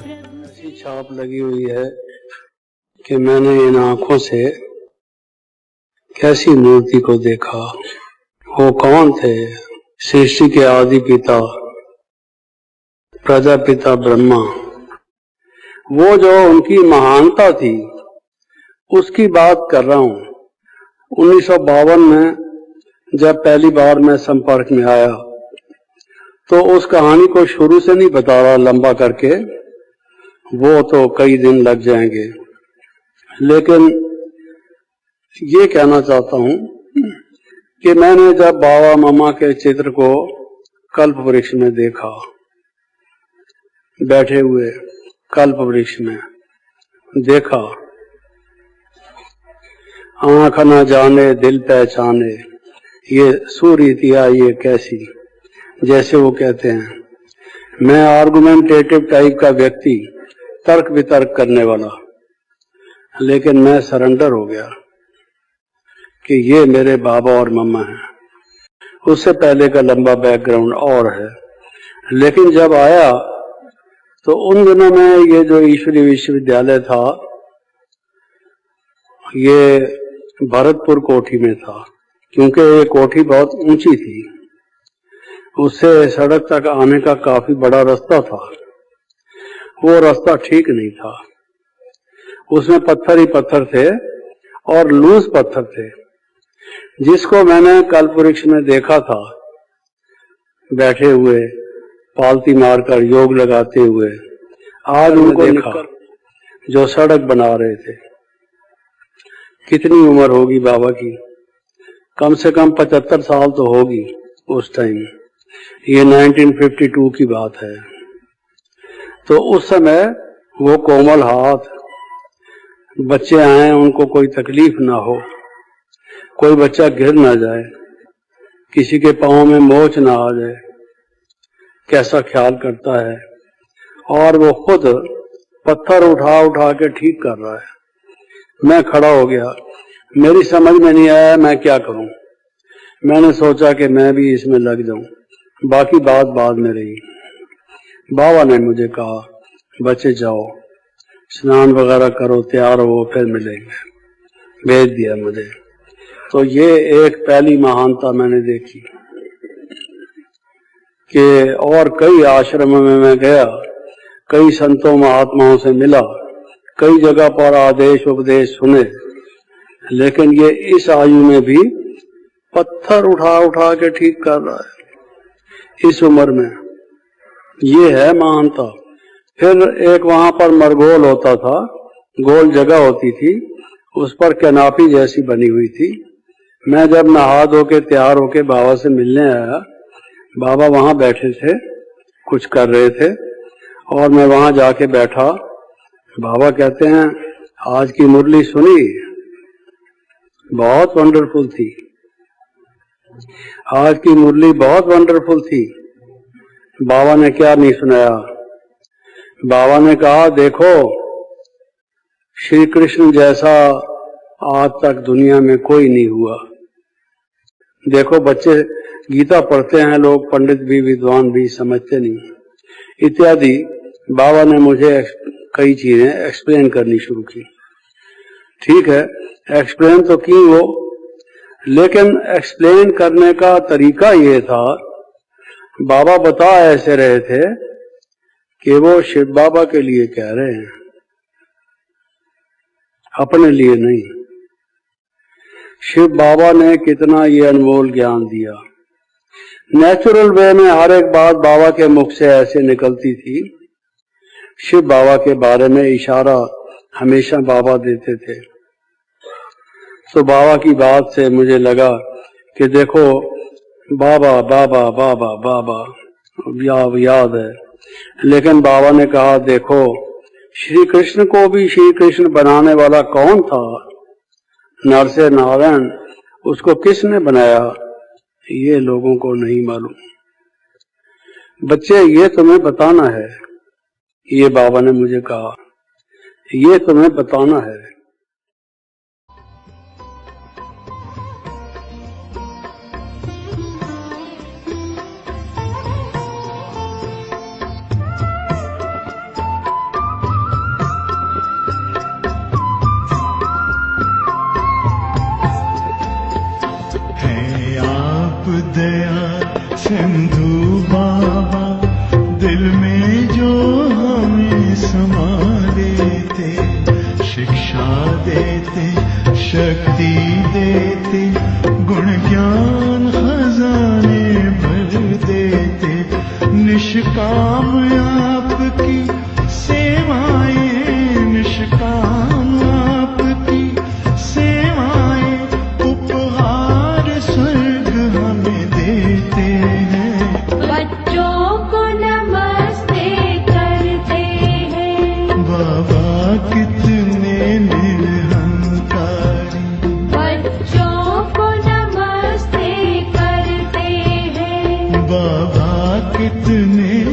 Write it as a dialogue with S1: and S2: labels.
S1: ऐसी छाप लगी हुई है कि मैंने इन आंखों से कैसी मूर्ति को देखा। वो कौन थे? सृष्टि के आदि पिता प्रजापिता ब्रह्मा। वो जो उनकी महानता थी उसकी बात कर रहा हूं। 1952 में जब पहली बार मैं संपर्क में आया तो उस कहानी को शुरू से नहीं बता रहा लंबा करके, वो तो कई दिन लग जाएंगे, लेकिन ये कहना चाहता हूं कि मैंने जब बाबा मामा के चित्र को कल्प वृक्ष में देखा, बैठे हुए कल्प वृक्ष में देखा, आंख न जाने दिल पहचाने, ये सुरीतियां ये कैसी, जैसे वो कहते हैं मैं आर्गुमेंटेटिव टाइप का व्यक्ति, तर्क वितर्क करने वाला, लेकिन मैं सरेंडर हो गया कि ये मेरे बाबा और मम्मा हैं। उससे पहले का लंबा बैकग्राउंड और है, लेकिन जब आया तो उन दिनों में ये जो ईश्वरीय विश्वविद्यालय था ये भरतपुर कोठी में था, क्योंकि ये कोठी बहुत ऊंची थी, उससे सड़क तक आने का काफी बड़ा रास्ता था। वो रास्ता ठीक नहीं था, उसमें पत्थर ही पत्थर थे और लूज पत्थर थे। जिसको मैंने कल्प वृक्ष में देखा था बैठे हुए पालती मारकर योग लगाते हुए, आज उनको देखा जो सड़क बना रहे थे। कितनी उम्र होगी बाबा की? कम से कम 75 साल तो होगी उस टाइम। ये 1952 की बात है। तो उस समय वो कोमल हाथ, बच्चे आए उनको कोई तकलीफ ना हो, कोई बच्चा गिर ना जाए, किसी के पांव में मोच ना आ जाए, कैसा ख्याल करता है। और वो खुद पत्थर उठा उठा के ठीक कर रहा है। मैं खड़ा हो गया, मेरी समझ में नहीं आया मैं क्या करूं। मैंने सोचा कि मैं भी इसमें लग जाऊं, बाकी बात बाद में रही। बाबा ने मुझे कहा बच्चे जाओ स्नान वगैरह करो, तैयार हो, फिर मिलेंगे। भेज दिया मुझे। तो ये एक पहली महानता मैंने देखी कि और कई आश्रमों में मैं गया, कई संतों महात्माओं से मिला, कई जगह पर आदेश उपदेश सुने, लेकिन ये इस आयु में भी पत्थर उठा उठा के ठीक कर रहा है इस उम्र में। ये है महानता। फिर एक वहां पर मरगोल होता था, गोल जगह होती थी, उस पर कैनापी जैसी बनी हुई थी। मैं जब नहा धो के तैयार होके बाबा से मिलने आया, बाबा वहां बैठे थे, कुछ कर रहे थे, और मैं वहां जाके बैठा। बाबा कहते हैं आज की मुरली सुनी? बहुत वंडरफुल थी। आज की मुरली बहुत वंडरफुल थी। बाबा ने क्या नहीं सुनाया? बाबा ने कहा देखो श्री कृष्ण जैसा आज तक दुनिया में कोई नहीं हुआ। देखो बच्चे गीता पढ़ते हैं, लोग पंडित भी विद्वान भी समझते नहीं, इत्यादि। बाबा ने मुझे कई चीजें एक्सप्लेन करनी शुरू की। ठीक है, एक्सप्लेन तो की वो, लेकिन एक्सप्लेन करने का तरीका ये था, बाबा बता ऐसे रहे थे कि वो शिव बाबा के लिए कह रहे हैं, अपने लिए नहीं। शिव बाबा ने कितना ये अनमोल ज्ञान दिया। नेचुरल वे में हर एक बात बाबा के मुख से ऐसे निकलती थी। शिव बाबा के बारे में इशारा हमेशा बाबा देते थे। तो बाबा की बात से मुझे लगा कि देखो बाबा बाबा बाबा बाबा याद है, लेकिन बाबा ने कहा देखो श्री कृष्ण को भी श्री कृष्ण बनाने वाला कौन था? नर से नारायण, उसको किसने बनाया? ये लोगों को नहीं मालूम। बच्चे ये तुम्हें बताना है, ये बाबा ने मुझे कहा, ये तुम्हें बताना है।
S2: आप दया सिंधु बाबा, दिल में जो हमें समा देते, शिक्षा देते, शक्ति देते, गुण ज्ञान खजाने भर देते, निष्काम आपकी सेवाएं, निष्काम आपकी सेवाएं, उपहार स्वर्ग हमें देते हैं।
S3: बच्चों को नमस्ते करते हैं,
S2: बाबा कितने निरहंकारी,
S3: बच्चों को नमस्ते करते हैं,
S2: बाबा कितने